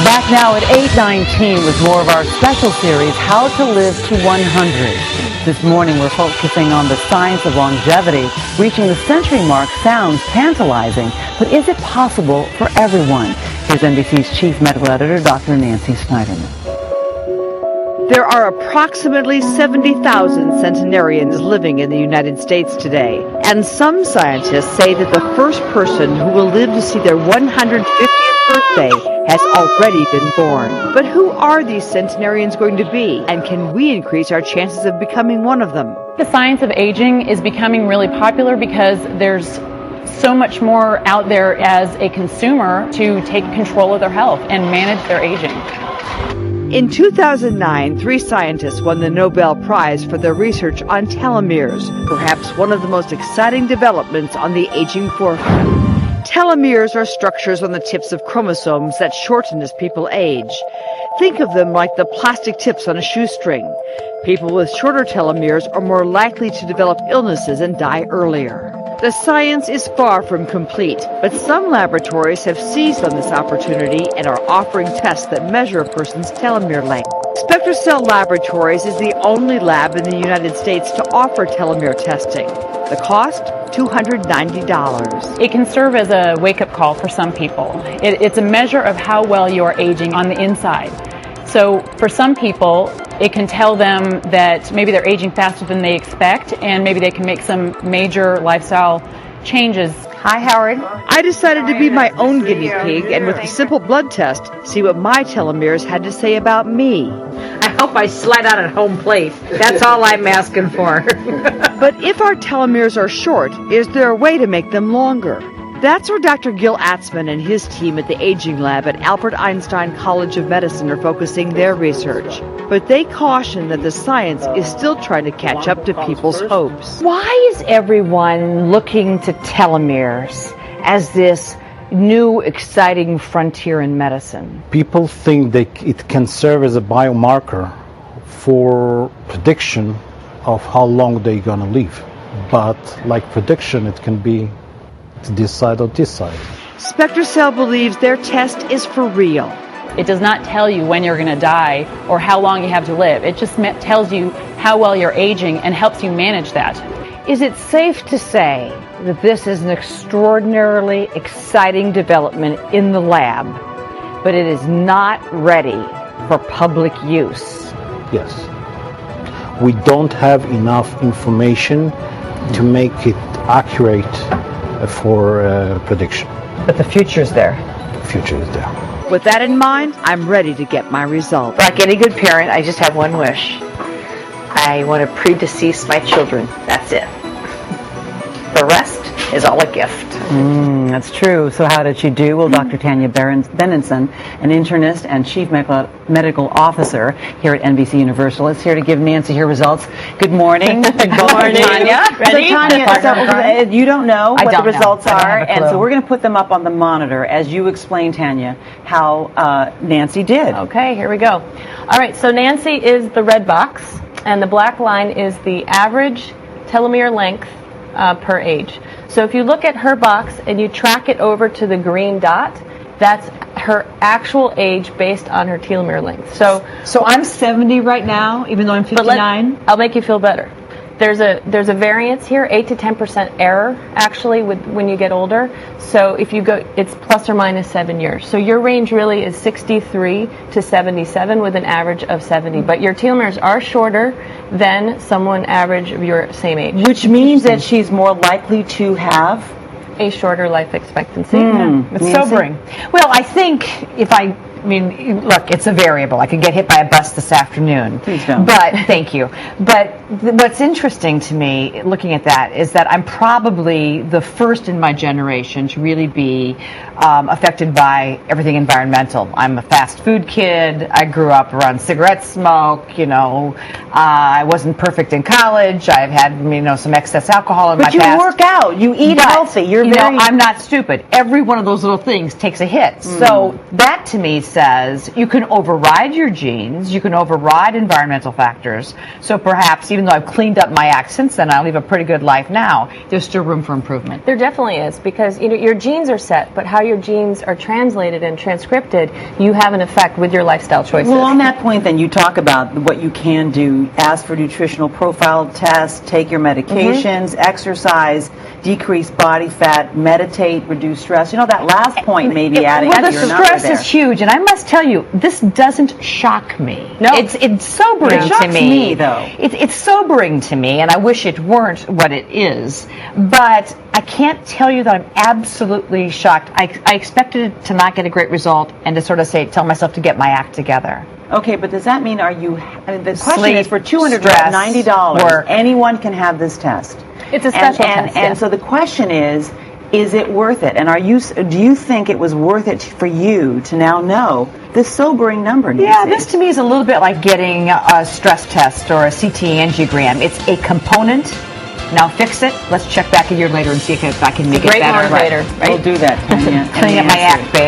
Back now at 8:19 with more of our special series, How to Live to 100. This morning we're focusing on the science of longevity. Reaching the century mark sounds tantalizing, but is it possible for everyone? Here's NBC's Chief Medical Editor, Dr. Nancy Snyderman. There are approximately 70,000 centenarians living in the United States today, and some scientists say that the first person who will live to see their 150th birthday has already been born. But who are these centenarians going to be, and can we increase our chances of becoming one of them? The science of aging is becoming really popular because there's so much more out there as a consumer to take control of their health and manage their aging. In 2009, 3 scientists won the Nobel Prize for their research on telomeres, perhaps one of the most exciting developments on the aging forefront. Telomeres are structures on the tips of chromosomes that shorten as people age. Think of them like the plastic tips on a shoestring. People with shorter telomeres are more likely to develop illnesses and die earlier. The science is far from complete, but some laboratories have seized on this opportunity and are offering tests that measure a person's telomere length. SpectraCell Laboratories is the only lab in the United States to offer telomere testing. The cost? $290. It can serve as a wake-up call for some people. It's a measure of how well you are aging on the inside. So for some people, it can tell them that maybe they're aging faster than they expect, and maybe they can make some major lifestyle changes. Hi, Howard. I decided to be my own guinea pig and with a simple blood test, see what my telomeres had to say about me. I hope I slide out at home plate. That's all I'm asking for. But if our telomeres are short, is there a way to make them longer? That's where Dr. Gil Atzman and his team at the Aging Lab at Albert Einstein College of Medicine are focusing their research. But they caution that the science is still trying to catch up to people's hopes. Why is everyone looking to telomeres as this new exciting frontier in medicine? People think that it can serve as a biomarker for prediction of how long they're going to live. But like prediction, it can be this side or this side. SpectraCell believes their test is for real. It does not tell you when you're going to die or how long you have to live. It just tells you how well you're aging and helps you manage that. Is it safe to say that this is an extraordinarily exciting development in the lab, but it is not ready for public use? Yes. We don't have enough information to make it accurate for prediction. But the future is there. The future is there. With that in mind, I'm ready to get my results. Like any good parent, I just have one wish. I want to predecease my children. That's it. The rest is all a gift. That's true. So how did she do? Well, Dr. Tanya Benenson, an internist and chief medical officer here at NBC Universal, is here to give Nancy her results. Good morning. Good morning, Tanya. Ready? So, Tanya, you don't know what the results are, and so we're going to put them up on the monitor as you explain, Tanya, how Nancy did. Okay, here we go. All right, so Nancy is the red box, and the black line is the average telomere length per age. So if you look at her box and you track it over to the green dot, that's her actual age based on her telomere length. So I'm 70 right now, even though I'm 59. I'll make you feel better. There's a variance here, 8 to 10% error actually when you get older. So if you go, it's plus or minus 7 years. So your range really is 63 to 77 with an average of 70. But your telomeres are shorter than someone average of your same age. Which means that she's more likely to have a shorter life expectancy. It's sobering. Well, I think look, it's a variable. I could get hit by a bus this afternoon. Please don't. But thank you. But what's interesting to me looking at that is that I'm probably the first in my generation to really be affected by everything environmental. I'm a fast food kid. I grew up around cigarette smoke. I wasn't perfect in college. I've had some excess alcohol in my past. But you work out. You eat healthy. I'm not stupid. Every one of those little things takes a hit. So that to me says you can override your genes, you can override environmental factors. So perhaps even though I've cleaned up my act since then, I live a pretty good life now, there's still room for improvement. There definitely is, because your genes are set, but how your genes are translated and transcripted, you have an effect with your lifestyle choices. Well, on that point, then, you talk about what you can do. Ask for nutritional profile tests, take your medications, exercise, decrease body fat, meditate, reduce stress. You know, that last point may be adding well, to the your number stress there. is huge, and I must tell you, this doesn't shock me. No. It's sobering It shocks to me. me, though. It's sobering to me, and I wish it weren't what it is. But I can't tell you that I'm absolutely shocked. I expected to not get a great result and to sort of tell myself to get my act together. Okay, but does that mean, the question Sleep, is, for $290, stress, work. anyone can have this test. It's a special and, test. And yeah. so the question is it worth it? And do you think it was worth it for you to now know this sobering number, Nancy? Yeah, this to me is a little bit like getting a stress test or a CT angiogram. It's a component. Now fix it. Let's check back a year later and see if I can make it Great better. motivator, right? We'll do that. Tanya. Clean up my act, babe.